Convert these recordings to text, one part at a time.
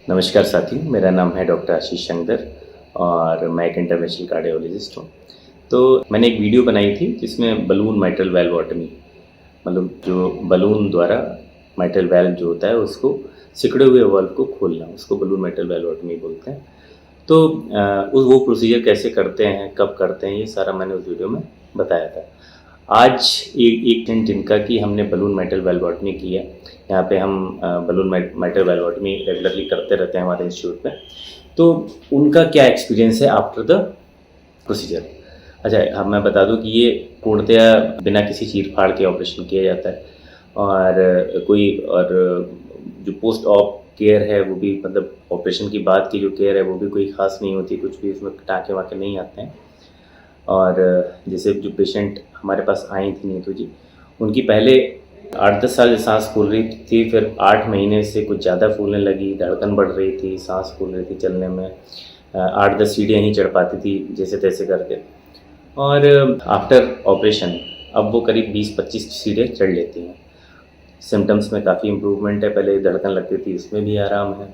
नमस्कार साथियों, मेरा नाम है डॉक्टर आशीष शंकर और मैं एक इंटरवेंशनल कार्डियोलॉजिस्ट हूँ। तो मैंने एक वीडियो बनाई थी जिसमें बलून माइट्रल वैल्वोटमी, मतलब जो बलून द्वारा माइट्रल वैल्व जो होता है उसको सिकुड़े हुए वाल्व को खोलना, उसको बलून माइट्रल वैल्वोटमी बोलते हैं। तो वो प्रोसीजर कैसे करते हैं, कब करते हैं, ये सारा मैंने उस वीडियो में बताया था। आज एक दिन जिनका कि हमने बलून माइट्रल वैल्वोटमी किया, यहाँ पे हम बलून माइट्रल वैल्वोटमी रेगुलरली करते रहते हैं हमारे इंस्टीट्यूट में। तो उनका क्या एक्सपीरियंस है आफ्टर द प्रोसीजर। अच्छा, हाँ, मैं बता दूं कि ये पूर्णतया बिना किसी चीर-फाड़ के ऑपरेशन किया जाता है और जो पोस्ट ऑप केयर है वो भी, मतलब ऑपरेशन के बाद की जो केयर है वो भी कोई ख़ास नहीं होती, कुछ भी उसमें टाँके-वाँके नहीं आते हैं। और जैसे जो पेशेंट हमारे पास आई थी नीतू जी, उनकी पहले 8-10 साल से सांस फूल रही थी, फिर 8 महीने से कुछ ज़्यादा फूलने लगी, धड़कन बढ़ रही थी, सांस फूल रही थी चलने में, 8-10 सीढ़ियाँ ही चढ़ पाती थी जैसे-तैसे करके। और आफ्टर ऑपरेशन अब वो करीब 20-25 सीढ़ियाँ चढ़ लेती हैं। सिम्पटम्स में काफ़ी इम्प्रूवमेंट है, पहले धड़कन लगती थी उसमें भी आराम है।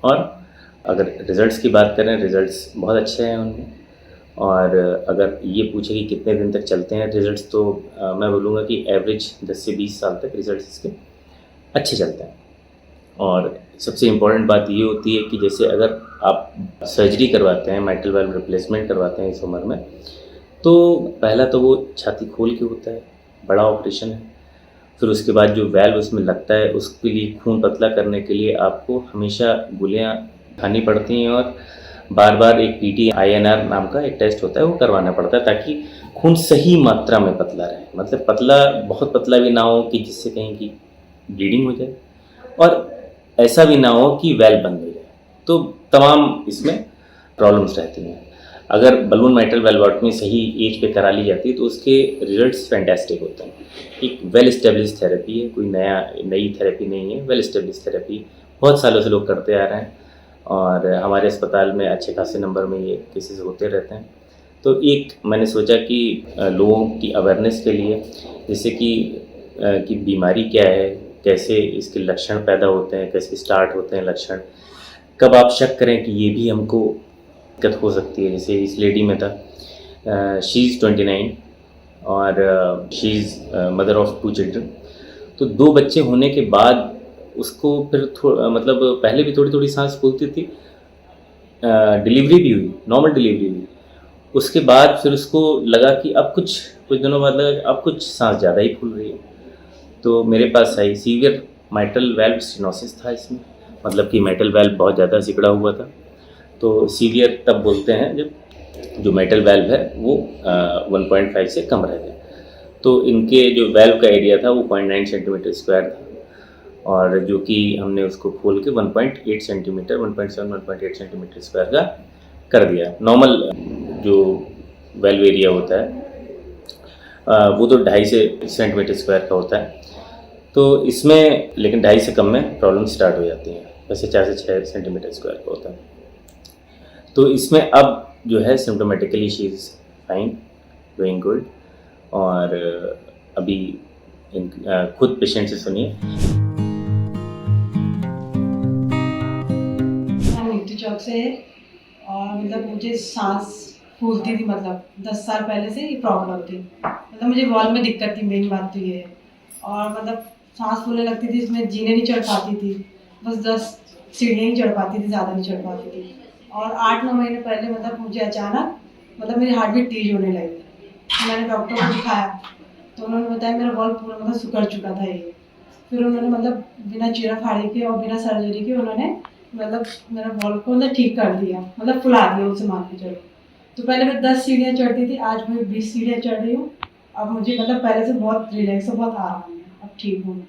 और अगर रिज़ल्ट्स की बात करें, रिज़ल्ट्स बहुत अच्छे हैं उनमें। और अगर ये पूछे कि कितने दिन तक चलते हैं रिज़ल्ट्स, तो मैं बोलूँगा कि एवरेज 10 से 20 साल तक रिज़ल्ट्स इसके अच्छे चलते हैं। और सबसे इम्पॉर्टेंट बात ये होती है कि जैसे अगर आप सर्जरी करवाते हैं, माइट्रल वाल्व रिप्लेसमेंट करवाते हैं इस उम्र में, तो पहला तो वो छाती खोल के होता है, बड़ा ऑपरेशन है। फिर उसके बाद जो वाल्व उसमें लगता है उसके लिए खून पतला करने के लिए आपको हमेशा गोलियाँ खानी पड़ती हैं और बार-बार एक पीटी-आईएनआर नाम का एक टेस्ट होता है, वो करवाना पड़ता है ताकि खून सही मात्रा में पतला रहे। मतलब पतला, बहुत पतला भी ना हो कि जिससे कहीं की ब्लीडिंग हो जाए, और ऐसा भी ना हो कि वेल बंद हो जाए। तो तमाम इसमें प्रॉब्लम्स रहती हैं। अगर बलून माइट्रल वैल्वोटमी सही एज पे करा ली जाती है तो उसके रिजल्ट्स फैंटास्टिक होते हैं। एक वेल एस्टेब्लिश थेरेपी है, कोई नई थेरेपी नहीं है, वेल एस्टेब्लिश थेरेपी, बहुत सालों से लोग करते आ रहे हैं और हमारे अस्पताल में अच्छे खासे नंबर में ये केसेस होते रहते हैं। तो एक मैंने सोचा कि लोगों की अवेयरनेस के लिए, जैसे कि बीमारी क्या है, कैसे इसके लक्षण पैदा होते हैं, कैसे स्टार्ट होते हैं लक्षण, कब आप शक करें कि ये भी हमको दिक्कत हो सकती है। जैसे इस लेडी में था, शी इज़ 29 और she is mother of 2 children. तो 2 बच्चे होने के बाद उसको फिर मतलब पहले भी थोड़ी-थोड़ी सांस फूलती थी, डिलीवरी भी हुई, नॉर्मल डिलीवरी हुई। उसके बाद फिर उसको लगा कि अब कुछ दिनों बाद लगा कि अब कुछ सांस ज़्यादा ही फूल रही है। तो मेरे पास आई, सीवियर माइट्रल वाल्व स्टेनोसिस था इसमें, मतलब कि माइट्रल वाल्व बहुत ज़्यादा सिकुड़ा हुआ था। तो सीवियर तब बोलते हैं जब जो माइट्रल वाल्व है वो 1.5 से कम रह जाए। तो इनके जो वाल्व का एरिया था वो 0.9 सेंटीमीटर स्क्वायर था, और जो कि हमने उसको खोल के 1.8 सेंटीमीटर, 1.7, 1.8 सेंटीमीटर स्क्वायर का कर दिया। नॉर्मल जो वाल्व एरिया होता है वो तो 2.5 से सेंटीमीटर स्क्वायर का होता है। तो इसमें लेकिन 2.5 से कम में प्रॉब्लम स्टार्ट हो जाती हैं, वैसे 4 से 6 सेंटीमीटर स्क्वायर का होता है। तो इसमें अब जो है symptomatically she is fine, doing good. और अभी खुद पेशेंट से सुनिए। नीतू चौक से है और मतलब मुझे सांस फूलती थी, मतलब 10 साल पहले से ये प्रॉब्लम थी। मतलब मुझे वॉल में दिक्कत थी, मेन बात तो ये है। और मतलब सांस फूलने लगती थी, इसमें जीने नहीं चढ़ पाती थी, बस 10 सीढ़ियाँ ही चढ़ पाती थी, ज़्यादा नहीं चढ़ पाती थी। और 8-9 महीने पहले मतलब मुझे अचानक मतलब मेरी हार्ट बीट तेज होने लगी। तो मैंने डॉक्टर को दिखाया तो उन्होंने बताया मेरा वॉल पूरा मतलब सिकुड़ चुका था ये। फिर उन्होंने मतलब बिना चीरा फाड़ी के और बिना सर्जरी के उन्होंने मतलब मेरा वॉल को मतलब ठीक कर दिया, मतलब फुला दिया उसे, मान के चलो। तो पहले मैं 10 सीढ़ियाँ चढ़ती थी, आज मैं 20 सीढ़ियाँ चढ़ रही हूँ। अब मुझे मतलब पहले से बहुत रिलैक्स है, बहुत आराम है, अब ठीक हूँ।